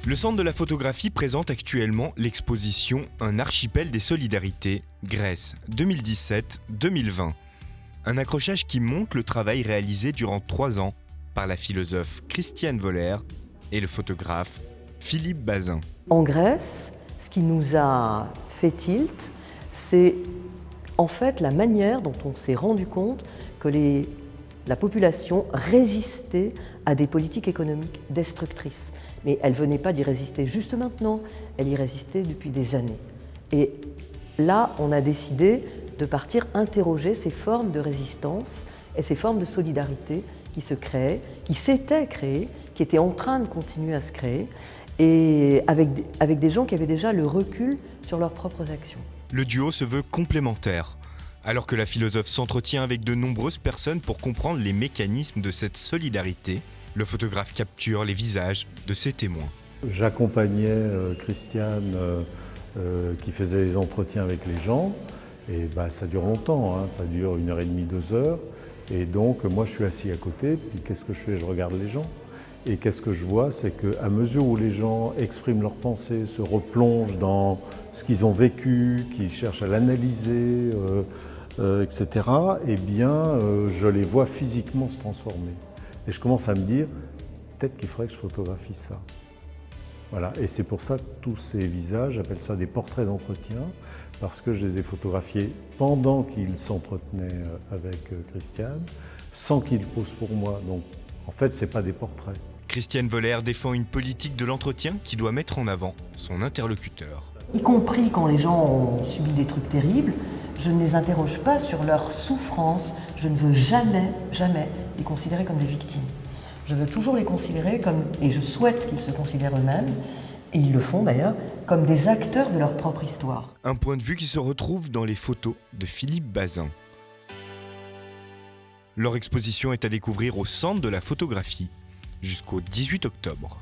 Le Centre de la photographie présente actuellement l'exposition Un archipel des solidarités, Grèce, 2017-2020. Un accrochage qui montre le travail réalisé durant 3 ans par la philosophe Christiane Voller et le photographe Philippe Bazin. En Grèce, ce qui nous a fait tilt, c'est en fait la manière dont on s'est rendu compte que la population résistait à des politiques économiques destructrices. Mais elle ne venait pas d'y résister juste maintenant, elle y résistait depuis des années. Et là, on a décidé de partir interroger ces formes de résistance et ces formes de solidarité qui se créaient, qui s'étaient créées, qui étaient en train de continuer à se créer, et avec des gens qui avaient déjà le recul sur leurs propres actions. Le duo se veut complémentaire. Alors que la philosophe s'entretient avec de nombreuses personnes pour comprendre les mécanismes de cette solidarité, le photographe capture les visages de ses témoins. J'accompagnais Christiane qui faisait les entretiens avec les gens, et ça dure longtemps, ça dure 1h30, 2 heures. Et donc moi je suis assis à côté, puis qu'est-ce que je fais? Je regarde les gens. Et qu'est-ce que je vois? C'est qu'à mesure où les gens expriment leurs pensées, se replongent dans ce qu'ils ont vécu, qu'ils cherchent à l'analyser, etc., eh bien je les vois physiquement se transformer. Et je commence à me dire, peut-être qu'il faudrait que je photographie ça. Voilà. Et c'est pour ça que tous ces visages, j'appelle ça des portraits d'entretien, parce que je les ai photographiés pendant qu'ils s'entretenaient avec Christiane, sans qu'ils posent pour moi. Donc en fait, ce n'est pas des portraits. Christiane Voller défend une politique de l'entretien qui doit mettre en avant son interlocuteur. Y compris quand les gens ont subi des trucs terribles, je ne les interroge pas sur leur souffrance, je ne veux jamais les considérer comme des victimes. Je veux toujours les considérer comme, et je souhaite qu'ils se considèrent eux-mêmes, et ils le font d'ailleurs, comme des acteurs de leur propre histoire. Un point de vue qui se retrouve dans les photos de Philippe Bazin. Leur exposition est à découvrir au Centre de la photographie jusqu'au 18 octobre.